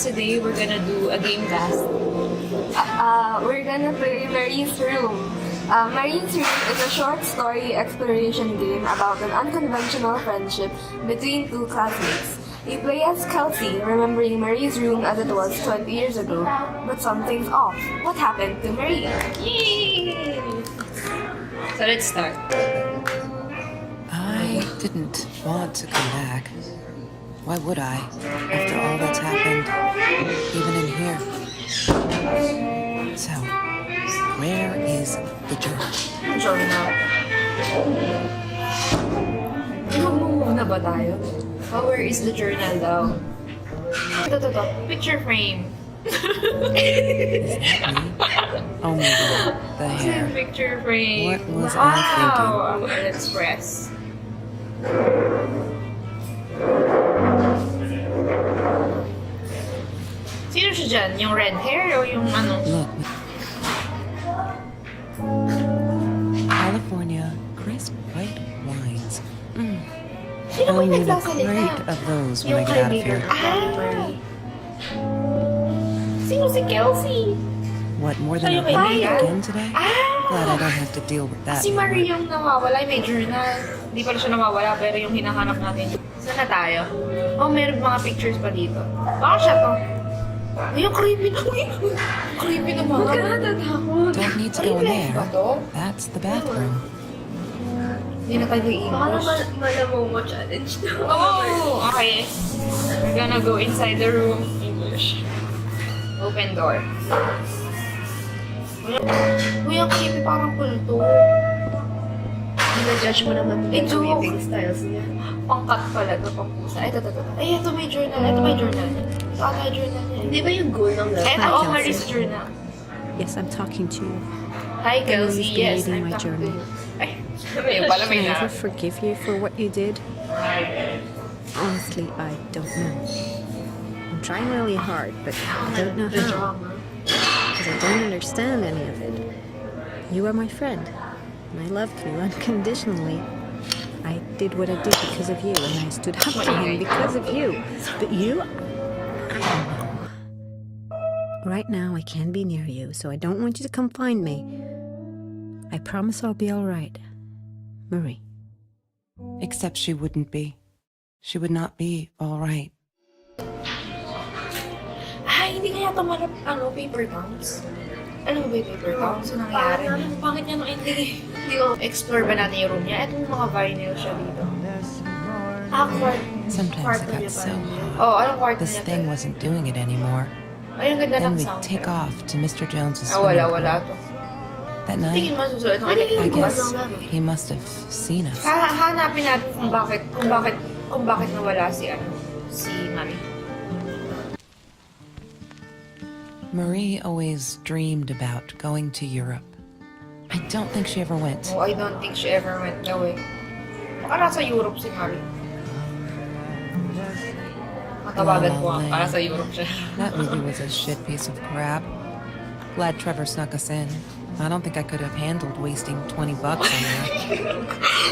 today we're gonna do a game cast. We're gonna play Marie's Room. Marie's Room is a short story exploration game about an unconventional friendship between two classmates. You play as Kelsey, remembering Marie's room as it was 20 years ago, but something's off. What happened to Marie? Yay! So let's start. I didn't want to come back. Why would I, after all that's happened, even in here? So, where is the journal? Journal. Mag-move na ba tayo? Oh, where is the journal daw? Ito. Picture frame. Oh my god, the hair. Picture frame. What was I thinking? Wow! Let's press. Sino siya dyan? Yung red hair o yung ano? Look. California crisp white wines. Sino ba yung Only the nagsasalita? crate of those when I get out of here. Sino si Kelsey? What, more Siya than a yung week kaibigan. again today? Glad I don't have to deal with that Si Marie anymore. yung nawawala, may journal. Hindi pala siya nawawala, pero yung hinahanap natin. Saan na tayo? Oh, meron mga pictures pa dito. Baka siya to. Ay, yung creepy na. Creepy na mga. Huwag ka natatakot. Don't need to go in Ay, ba there. to? That's the bathroom. Hindi na tayo English. malamomo challenge na. Oh, okay. We're gonna go inside the room. English. Open door. Uy, ang creepy, parang kulto. Ina-judge mo naman Eh, yung joke. breathing styles niya. Pangkat pala to, pangpusa. Ito. Ay, ito may journal. Ito may journal. Ito ata yung journal niya. Hindi ba yung goal ng love? Ito, Hi, oh, Kelsey. Marie's journal. Yes, I'm talking to you. Hi, Kelsey. Please Yes, reading I'm my talking to journal. you. Ay, may pala may Can I na. ever forgive you for what you did? Honestly, I don't know. I'm trying really hard, but I don't know how. Because I don't understand any of it. You are my friend, and I loved you unconditionally. I did what I did because of you, and I stood up to him because of you. But you, I don't know. Right now, I can't be near you, so I don't want you to come find me. I promise I'll be all right. Marie. Except she wouldn't be. She would not be all right. Ay, hindi kaya tumarap, paper towns. Alam mo ba yung paper towns? Ano nangyari? Bakit niya nung hindi? Hindi ko explore ba natin yung room niya? Itong mga vinyl siya dito. Awkward. Sometimes it got so hot. Oh, anong kwarto This niya? thing wasn't doing it anymore. Ay, ang ganda Then ng we'd sound. take off to Mr. Jones's Ah, swimming wala pool. to. That Tingin night, mo susunod ng I guess he must have seen us. Hanapin natin kung bakit nawala si Marie. Marie always dreamed about going to Europe. I don't think she ever went. No, I don't think she ever went that way. Baka nasa Europe si Marie. Matawagan ko La La para Land. sa Europe siya. That movie was a shit piece of crap. Glad Trevor snuck us in. I don't think I could have handled wasting $20 on that.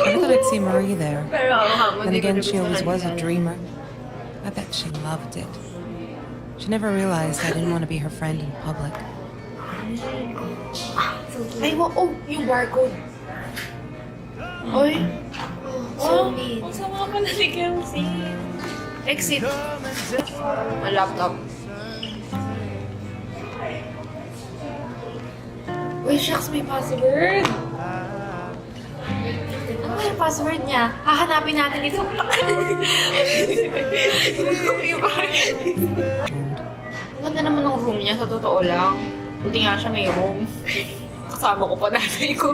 I thought I'd see Marie there. Pero ako, Then again, she always was a dreamer. I bet she loved it. She never realized I didn't want to be her friend in public. Ay, yung barcode. Oy. So neat. Ang sama pala ni Kelsey. Exit. Ang laptop. Uy, shucks, may password. Ano yung password niya? Hahanapin natin ito. Ang ganda naman ng room niya, sa totoo lang. Buti nga siya may room. Kasama ko pa natin ko.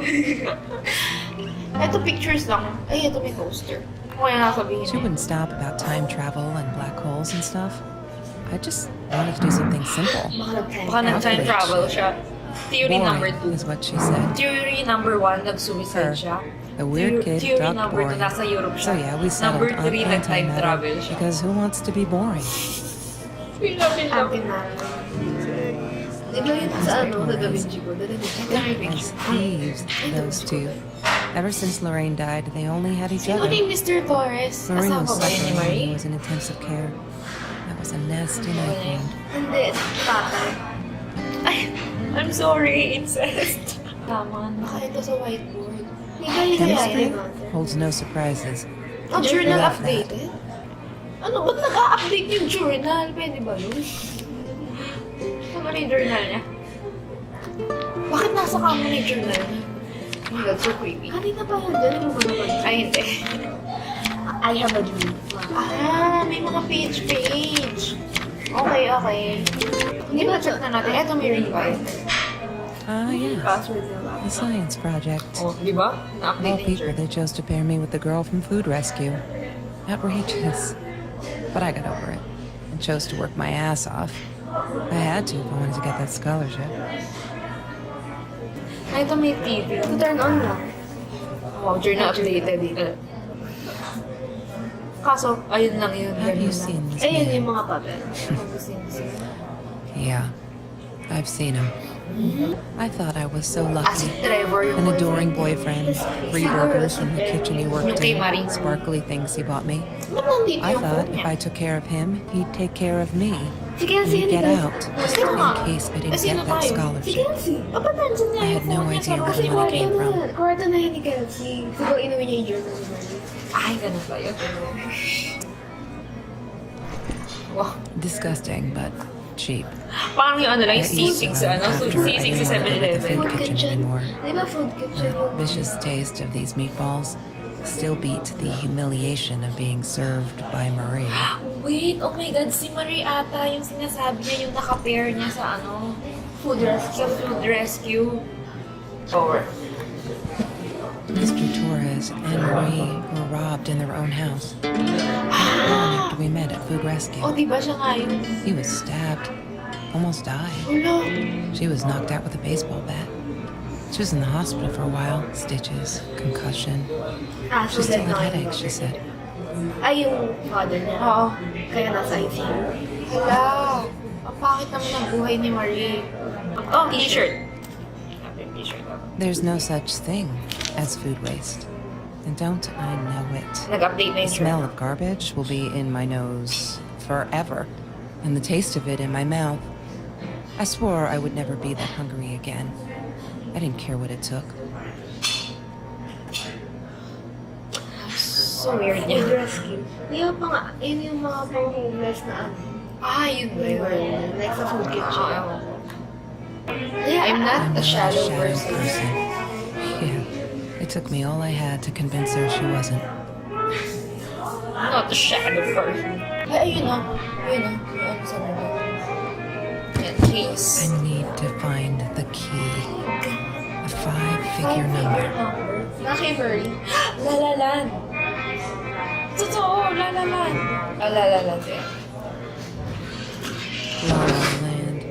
Ito pictures lang. Ay, ito may poster. Kung kaya nasabihin She wouldn't stop about time travel and black holes and stuff. I just wanted to do something simple. Baka nag-time travel siya. Theory number Boring 2. is what she said. Theory number 1, nag-suicide Her. siya. A weird kid Theory dubbed number 2, boring. nasa Europe So siya. yeah, we Number settled on 3, nag-time travel antimatter siya. because who wants to be boring? We love it, love it. Di ba yun sa ano, sa Da Vinci ko? As thieves, those two. Ever since Lorraine died, they only had each Sino other. ni Mr. Torres? Lorraine Asawa was ba yun ni suffering and Marie? he was in intensive care. I That was a nasty night wound. Hindi, tatay. Ay, I'm sorry, incest. Tama, nakaito sa whiteboard. Chemistry holds no surprises. Ang journal Love that. updated? Ano, ba't nag-a-update yung journal? Pwede ba yun? Ano na yung journal niya? Bakit nasa kamo na yung journal niya? Oh my God, so creepy. Kanina pa yun, dyan mo ba naman? Ay, hindi. I have a dream. Ah, may mga page. Okay, okay. Hindi ba check na natin? Eto may reply. Ah, yeah. Password na lang. The science project. Oh, di ba? Na-update na yung Wallpaper, journal. they chose to pair me with the girl from Food Rescue. Outrageous. But I got over it and chose to work my ass off. I had to if I wanted to get that scholarship. Ay, ito may TV. To turn on lang. Wow, journal updated. Kaso, ayun lang yun. Have ganun you lang. seen this Ayun man? yung mga papel. Yeah, I've seen him. I thought I was so As lucky. Trevor yung An adoring boyfriend, free burgers from the kitchen he worked Okay, Mari. in, sparkly things he bought me. Ba't nandito I yung thought phone if niya? I took care of him, he'd take care of me. Sige, And he'd get out Sino nga? in case I didn't Sino get that tayo? scholarship. Ba't nandyan niya I yung had no phone niya? idea where Kasi the money came from. kwarto na yun ni Kelsey. Siguro inuwi niya yung journal ni Mary. Ay, ganun ba yun? Wow. Disgusting, but cheap. Parang yung ano lang, yung I used C6 to sa them ano, so after I C6 didn't sa want to go to the 7-Eleven. food kitchen anymore. Di ba food kitchen The yung... vicious taste of these meatballs still beat the humiliation of being served by Marie. Wait, oh my God, si Marie ata yung sinasabi niya, yung naka-pair niya sa ano, Food rescue. sa food rescue. Or, Mr. Torres and Marie were robbed in their own house. Long after we met at Food Rescue. oh, di ba siya nga yun? He was stabbed, almost died. Ulo. She was knocked out with a baseball bat. She was in the hospital for a while. Stitches, concussion. So She still dead had na headaches, she said. Ay, yung father niya. Oo. Kaya nasa ICU. Hala. Ang pangit naman ang buhay ni Marie. Oh, t-shirt. Happy t-shirt. There's no such thing as food waste. And don't I know it? Nag-update na The yung smell journal. of garbage will be in my nose forever, and the taste of it in my mouth. I swore I would never be that hungry again. I didn't care what it took. So weird Food niya. rescue. Di ba pa nga, yun yung mga pang-homeless na ano. Ah, yun ba yun? Like sa food kitchen. Ah, ewan ko. Yeah, I'm not I'm a not shallow a person. Yeah. It took me all I had to convince her she wasn't. I'm not a shallow person. Ay, ayun o. Ayun o. Yung ano sa nila. Yan, case. I need to find the key. A five-figure number. Na kay Murray. Lalalan. Totoo, lalalan. Ah, lalalan din. La La Land.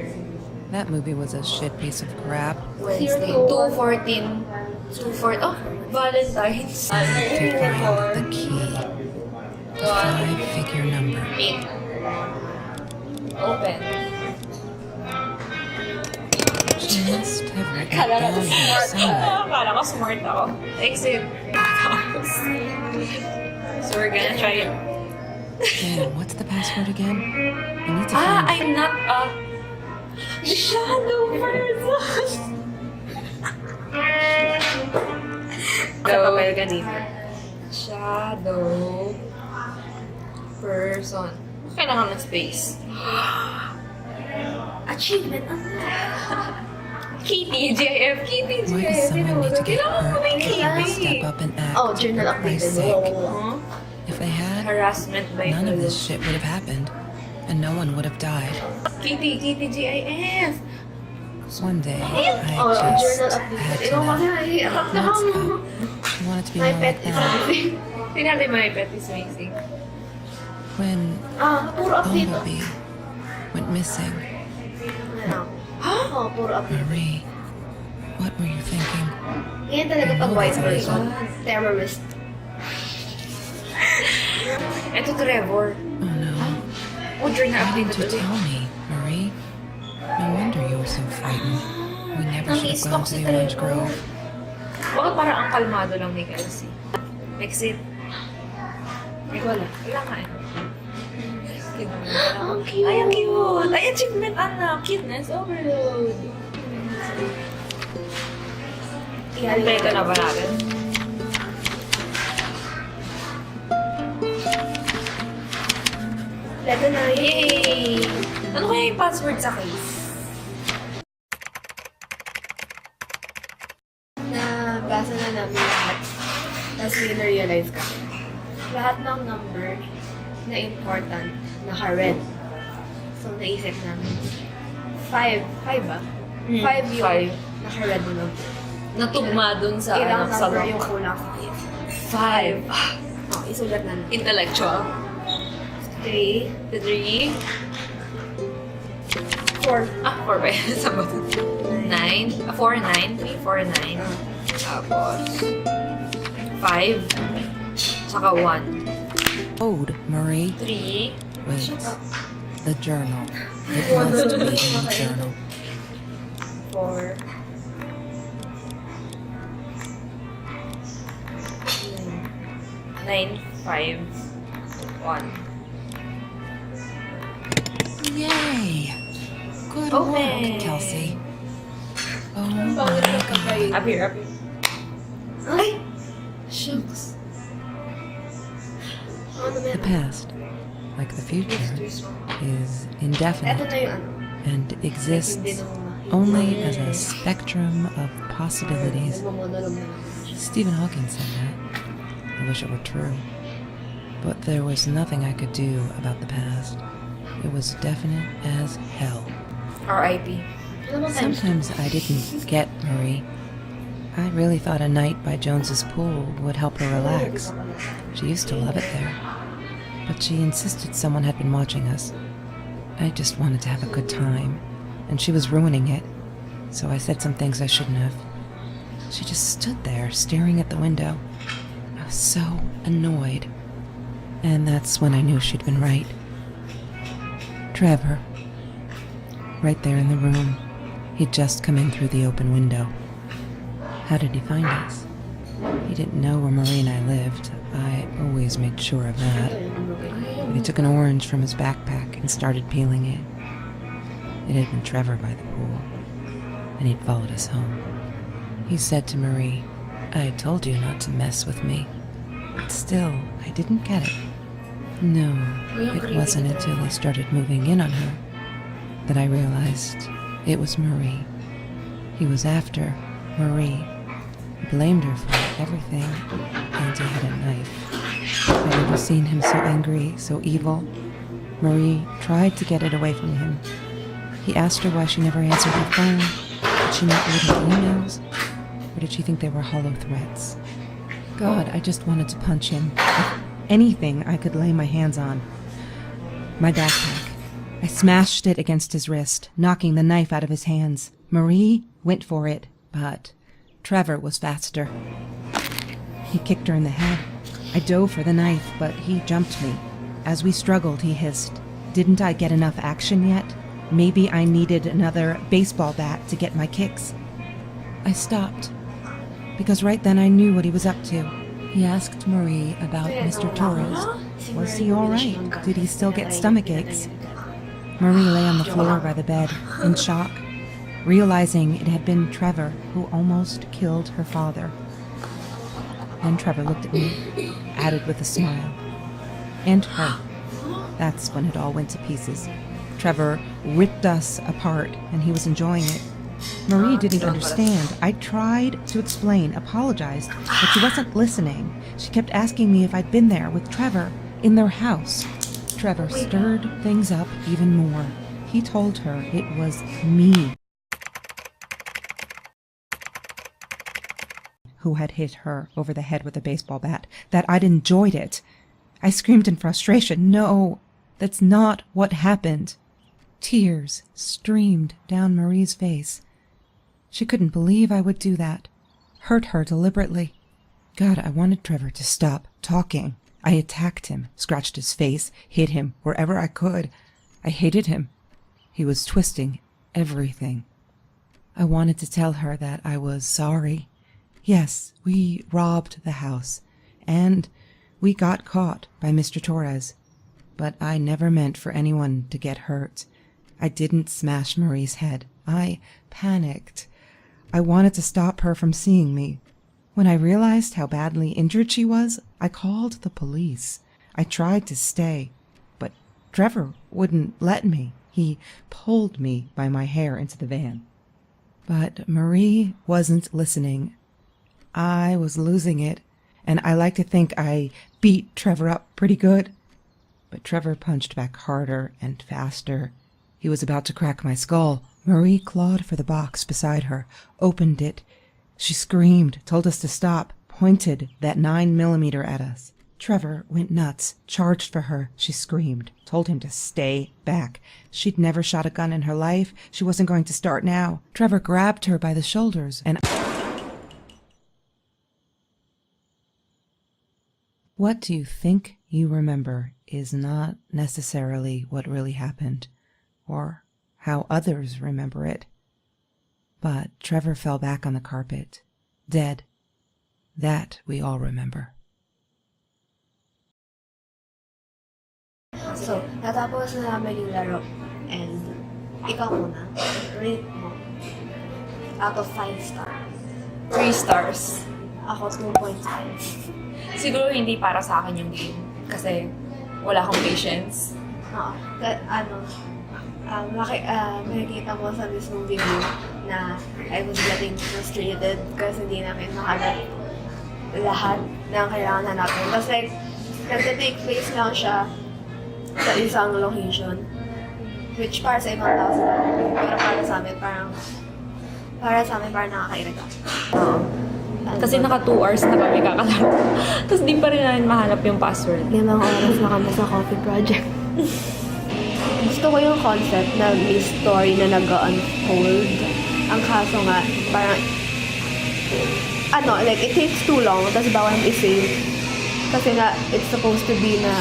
That movie was a shit piece of crap. Wednesday. 2:14. 2:14. Oh, Valentine's. To find the key. A five-figure number. 8. Open. She must have written it down here somewhere. Akala ko smart ako. Exit. So we're gonna try it. Man, what's the password again? I need to Ah, find it. I'm not a shadow person. Sa papel kanina. Shadow person. Kailangan ng space. Achievement. Kitty, GIF, Kitty, Why GIF. does someone need to get Kailangan ko hurt may before they Kitty. step up and act? Oh, journal For Christ's updated. sake. Huh? If they had, Harassment by none of this police. shit would have happened, and no one would have died. Kitty, Kitty, GIF. One day, Oh, I just journal had updated. to Ikaw know. kasi, Let's go. She wanted to be my more pet like is that. amazing. Sinabi my pet is amazing. When Puro update. Bumblebee went missing, Ano? Oo, puro update. Marie, what were you thinking? Yan talaga pag white person. Terrorist. Ito Trevor. Oh no. Oh, journal Why update didn't you ito. tell me, Marie? No wonder you were so frightened. We never should have gone to the Orange Grove. Bakit parang ang kalmado lang ni Kelsey? Exit. Wala. Wala nga eh. Ang cute! Ay, ang cute! Ay, achievement unlock! Cuteness overload! Kompleto na ba natin? Leto na yun. Yay! Ano kaya yung password sa case? Nabasa na namin lahat. Tapos may na-realize kami. Lahat ng number na important, naka-red. So, naisip namin. 5 ba? 5 yung Five. naka-red na number. Natugma dun sa Ilang ano, sa number lock. yung kulang sa case. 5. Oh, isulat na natin. Intellectual. 3, 3. 4. 4 ba yun? Sabat. 9. 4, 9. 3, 4, 9. Tapos, 5. Saka 1. Ode, Marie. 3. Wait. The journal. It must be in the journal. 4. 9, 5, 1. Yay! Good Okay. work, Kelsey. Oh my god. Up here, up here. Ay! Shucks. The past, like the future, is Eto indefinite na yung ano. and exists only as a spectrum of possibilities. Nagmamonolog na lang. Stephen Hawking said that. I wish it were true. But there was nothing I could do about the past. It was definite as hell. R.I.P. Sometimes I didn't get Marie. I really thought a night by Jones's pool would help her relax. She used to love it there. But she insisted someone had been watching us. I just wanted to have a good time, and she was ruining it. So I said some things I shouldn't have. She just stood there, staring at the window. I was so annoyed. And that's when I knew she'd been right. Trevor. Right there in the room. He'd just come in through the open window. How did he find us? He didn't know where Marie and I lived. I always made sure of that. But he took an orange from his backpack and started peeling it. It had been Trevor by the pool, and he'd followed us home. He said to Marie, "I told you not to mess with me." But still, I didn't get it. No, it wasn't until he started moving in on her that I realized it was Marie. He was after Marie. Blamed her for everything, and he had a knife. I'd never seen him so angry, so evil. Marie tried to get it away from him. He asked her why she never answered her phone. Did she not read her emails? Or did she think they were hollow threats? God, I just wanted to punch him. Anything I could lay my hands on. My backpack. I smashed it against his wrist, knocking the knife out of his hands. Marie went for it, but Trevor was faster. He kicked her in the head. I dove for the knife, but he jumped me. As we struggled, he hissed, "Didn't I get enough action yet? Maybe I needed another baseball bat to get my kicks." I stopped, because right then I knew what he was up to. He asked Marie about Mr. Torres. Was he all right? Did he still get stomach aches? Marie lay on the floor by the bed, in shock, realizing it had been Trevor who almost killed her father. Then Trevor looked at me, added with a smile. And her. That's when it all went to pieces. Trevor ripped us apart, and he was enjoying it. Marie didn't understand. I tried to explain, apologized, but she wasn't listening. She kept asking me if I'd been there with Trevor in their house. Trevor stirred things up even more. He told her it was me who had hit her over the head with a baseball bat, that I'd enjoyed it. I screamed in frustration, "No, that's not what happened." Tears streamed down Marie's face. She couldn't believe I would do that. Hurt her deliberately. God, I wanted Trevor to stop talking. I attacked him, scratched his face, hit him wherever I could. I hated him. He was twisting everything. I wanted to tell her that I was sorry. Yes, we robbed the house, and we got caught by Mr. Torres. but I never meant for anyone to get hurt. I didn't smash Marie's head. I panicked. I wanted to stop her from seeing me. When I realized how badly injured she was, I called the police. I tried to stay, but Trevor wouldn't let me. He pulled me by my hair into the van. But Marie wasn't listening. I was losing it, and I like to think I beat Trevor up pretty good. But Trevor punched back harder and faster. He was about to crack my skull. Marie clawed for the box beside her, opened it. She screamed, told us to stop, pointed that 9mm at us. Trevor went nuts, charged for her. She screamed, told him to stay back. She'd never shot a gun in her life. She wasn't going to start now. Trevor grabbed her by the shoulders and... What you think you remember is not necessarily what really happened, or how others remember it. But Trevor fell back on the carpet, dead. That we all remember. So, natapos na namin yung laro. And, ikaw muna. Rate mo. Out of 5 stars. 3 stars. Ako, 2.5. Siguro hindi para sa akin yung game. Kasi wala akong patience. Oo. Makikita mo sa mismong video na I was getting frustrated kasi hindi namin mahanap lahat ng kailangan hanapin. Tapos like, nagte-take place lang siya sa isang location. Which para sa ibang tao sila. Pero para sa amin, parang nakakairita. Oo. Kasi naka 2 hours na kami kakalaro. Tapos di pa rin namin mahanap yung password. 5 oras na kami sa coffee project. Gusto ko yung concept na may story na nag-unfold. Ang kaso nga, parang, like, it takes too long, tapos bawal i-save. Kasi nga, it's supposed to be na,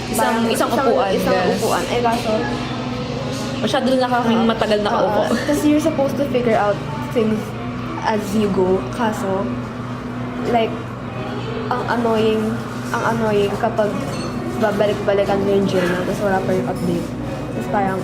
Isang upuan. Isang upuan. Eh, kaso, Masyado na kaming matagal nakaupo. Tapos you're supposed to figure out things as you go. Kaso, like, ang annoying kapag babalik-balikan mo yung journal, tapos wala pa yung update. Tapos parang,